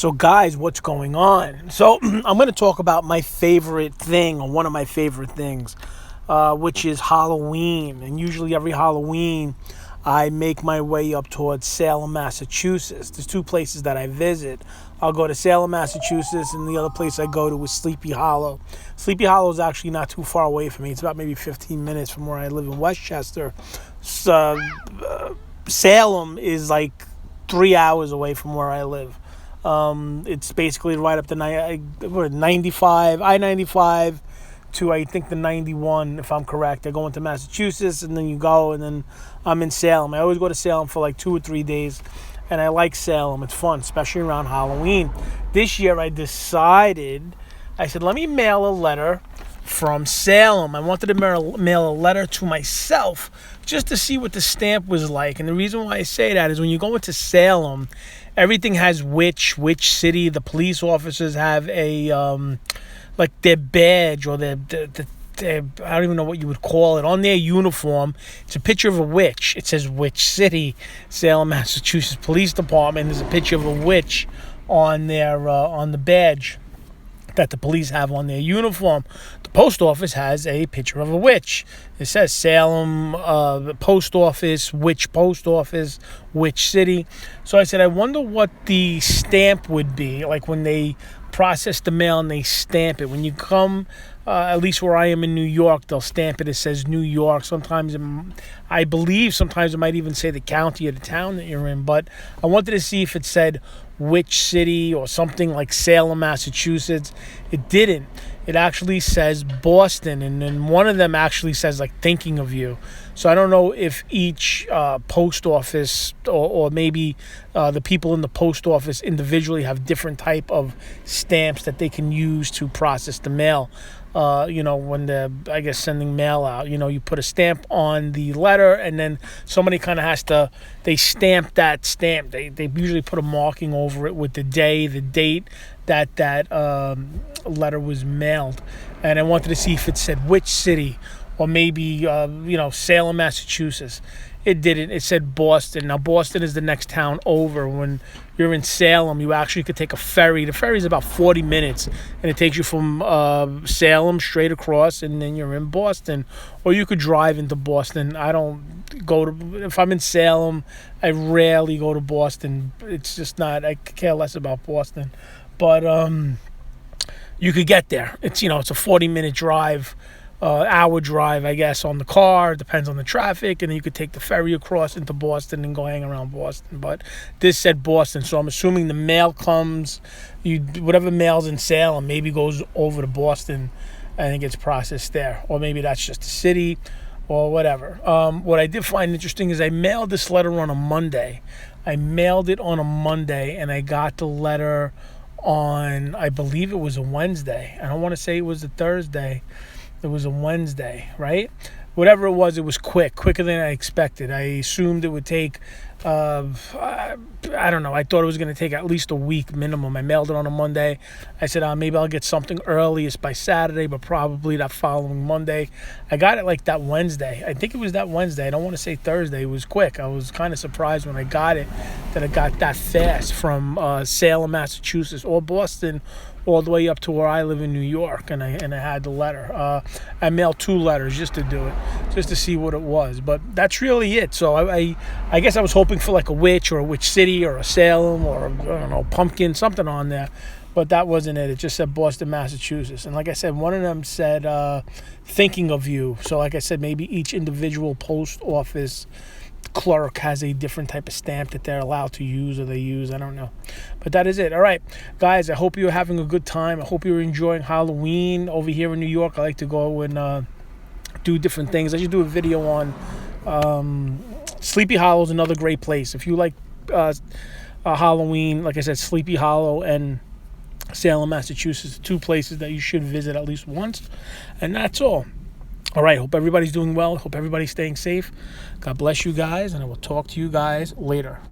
So, guys, what's going on? So, I'm going to talk about my favorite thing, or one of my favorite things, which is Halloween. And usually, every Halloween, I make my way up towards Salem, Massachusetts. There's two places that I visit. I'll go to Salem, Massachusetts, and the other place I go to is Sleepy Hollow. Sleepy Hollow is actually not too far away from me. It's about maybe 15 minutes from where I live in Westchester. So, Salem is like 3 hours away from where I live. It's basically right up the 95, I-95 to, I think, the 91, if I'm correct. I go into Massachusetts, and then you go, and then I'm in Salem. I always go to Salem for like 2 or 3 days, and I like Salem. It's fun, especially around Halloween. This year, I said, let me mail a letter from Salem. I wanted to mail a letter to myself just to see what the stamp was like. And the reason why I say that is when you go into Salem, everything has which city. The police officers have a like their badge, or their I don't even know what you would call it, on their uniform. It's a picture of a witch. It says which city, Salem, Massachusetts Police Department. There's a picture of a witch on their on the badge that the police have on their uniform. The post office has a picture of a witch. It says Salem post office, which city. So I said, I wonder what the stamp would be like when they process the mail and they stamp it. When you come, at least where I am in New York, they'll stamp it. It says New York. Sometimes it might even say the county or the town that you're in. But I wanted to see if it said which city or something like Salem, Massachusetts. It didn't. It actually says Boston, and then one of them actually says like thinking of you. So I don't know if each post office or maybe the people in the post office individually have different type of stamps that they can use to process the mail. When they're, I guess, sending mail out, you put a stamp on the letter, and then somebody kind of they stamp that stamp. They usually put a marking over it with the date that letter was mailed. And I wanted to see if it said which city, or maybe, Salem, Massachusetts. It didn't. It said Boston. Now, Boston is the next town over. When you're in Salem, you actually could take a ferry. The ferry is about 40 minutes, and it takes you from Salem straight across, and then you're in Boston. Or you could drive into Boston. If I'm in Salem, I rarely go to Boston. It's just not, I care less about Boston. But you could get there. It's a 40-minute drive. Hour drive, I guess, on the car. It depends on the traffic, and then you could take the ferry across into Boston and go hang around Boston. But this said Boston, so I'm assuming the mail comes, whatever mail's in Salem maybe goes over to Boston and it gets processed there, or maybe that's just a city or whatever. What I did find interesting is I mailed this letter on a Monday. And I got the letter on, I believe it was a Wednesday. I don't want to say it was a Thursday. It was a Wednesday, right? Whatever it was quicker than I expected. I assumed it would take, I don't know. I thought it was going to take at least a week minimum. I mailed it on a Monday. I said, maybe I'll get something earliest by Saturday, but probably that following Monday. I got it like that Wednesday. I think it was that Wednesday. I don't want to say Thursday. It was quick. I was kind of surprised when I got it that it got that fast from Salem, Massachusetts, or Boston, all the way up to where I live in New York, and I had the letter. I mailed 2 letters just to do it, just to see what it was. But that's really it. So I guess I was hoping for like a witch, or a witch city, or a Salem, or I don't know, pumpkin, something on there. But that wasn't it. It just said Boston, Massachusetts. And like I said, one of them said thinking of you. So like I said, maybe each individual post office clerk has a different type of stamp that they're allowed to use, or they use. I don't know. But that is it. All right, guys, I hope you're having a good time. I hope you're enjoying Halloween. Over here in New York, I like to go and do different things. I should do a video on Sleepy Hollow is another great place. If you like Halloween, like I said, Sleepy Hollow and Salem, Massachusetts, 2 places that you should visit at least once. And that's all. All right, hope everybody's doing well. Hope everybody's staying safe. God bless you guys, and I will talk to you guys later.